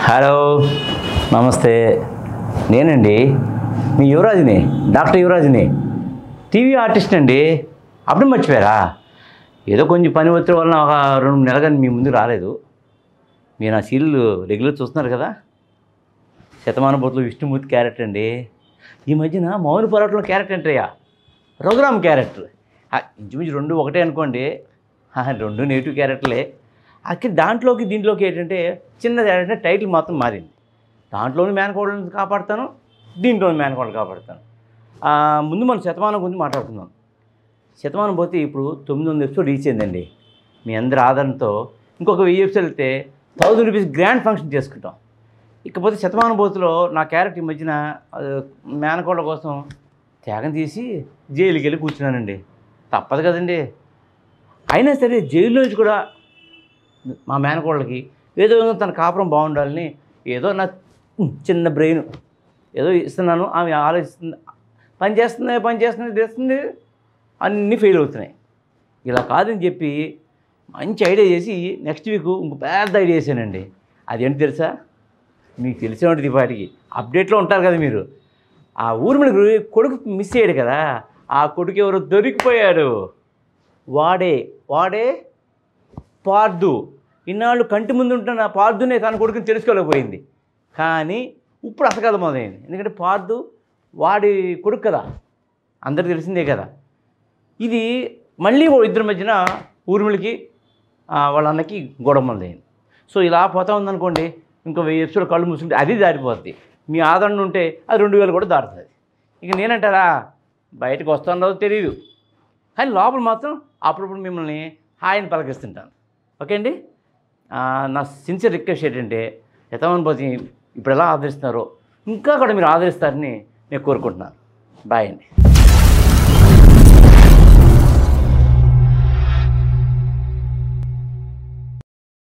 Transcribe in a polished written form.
Hello, నమస్తే. నేనండి మీ యువరాజుని, doctor యువరాజుని, TV artist అండి. అప్పుడే మర్చిపోయారా? ఏదో కొంచెం పని ఒత్తిడి వలన ఒక 2 నెలలుగా మీ ముందుకు రాలేదు. మీరు నా సీరియల్ రెగ్యులర్ చూస్తున్నారు కదా. శతమానభూతులు విష్ణుమూర్తి క్యారెక్టర్ అండి. ఈ మధ్యన మౌని పోరాటంలో క్యారెక్టర్ ఏంటయ్యా, రఘురామ్ క్యారెక్టర్. ఇంచుమించు 2 ఒకటే అనుకోండి. 2 నెగిటివ్ క్యారెక్టర్లే. అక్కడ దాంట్లోకి దీంట్లోకి ఏంటంటే చిన్నది ఏంటంటే టైటిల్ మాత్రం మారింది. దాంట్లోని మేనకోడలను కాపాడుతాను, దీంట్లోని మేనకోడలు కాపాడుతాను. ముందు మనం శతమానం గురించి మాట్లాడుకుందాం. శతమానం పోతే ఇప్పుడు 900 ఎపిసోడ్ రీచ్ అయిందండి. మీ అందరి ఆదరణతో ఇంకొక 1000 ఎపిసోడ్ వెళ్తే 1000 రూపీస్ గ్రాండ్ ఫంక్షన్ చేసుకుంటాం. ఇకపోతే శతమానం బోతులో నా క్యారెక్టర్ ఈ మధ్యన మేనకోళ్ళ కోసం త్యాగం తీసి జైలుకి వెళ్ళి కూర్చున్నానండి. తప్పదు కదండి. అయినా సరే జైల్లో నుంచి కూడా మా మేనకోళ్ళకి ఏదో తన కాపురం బాగుండాలని ఏదో నా చిన్న బ్రెయిన్ ఏదో ఇస్తున్నాను. ఆమె ఆలోచిస్తుంది, పని చేస్తుంది చేస్తుంది, అన్నీ ఫెయిల్ అవుతున్నాయి. ఇలా కాదని చెప్పి మంచి ఐడియా చేసి నెక్స్ట్ వీక్ ఇంకో పెద్ద ఐడియా చేశానండి. అదేంటి తెలుసా? మీకు తెలిసే ఉంటుంది. వాటికి అప్డేట్లో ఉంటారు కదా మీరు. ఆ ఊర్మిళకి కొడుకు మిస్ అయ్యాడు కదా, ఆ కొడుకు ఎవరు దొరికిపోయాడు. వాడే పార్దు. ఇన్నాళ్ళు కంటి ముందు ఉంటున్న పార్దునే తన కొడుకుని తెలుసుకోలేకపోయింది. కానీ ఇప్పుడు అసలు మొదలైంది. ఎందుకంటే పార్దు వాడి కొడుకు కదా, అందరికి తెలిసిందే కదా. ఇది మళ్ళీ ఇద్దరి మధ్యన ఊర్మిళకి వాళ్ళ అన్నకి గొడవ మొదలైంది. సో ఇలా పోతా ఉందనుకోండి, ఇంకో 1000 ఎపిసోడ్ కళ్ళు మూసుకుంటే అది దారిపోద్ది. మీ ఆదరణ ఉంటే అది 2000 కూడా దాటుతుంది. ఇక నేనంటారా, బయటకు వస్తుందో తెలియదు, కానీ లోపల మాత్రం అప్పుడప్పుడు మిమ్మల్ని హాయిని పలకిస్తుంటాను. ఓకే అండి. నా సిన్సియర్ రిక్వెస్ట్ ఏంటంటే, శతమానభూతిని ఇప్పుడు ఎలా ఆదరిస్తున్నారో ఇంకా కూడా మీరు ఆదరిస్తారని నేను కోరుకుంటున్నాను. బాయ్ అండి.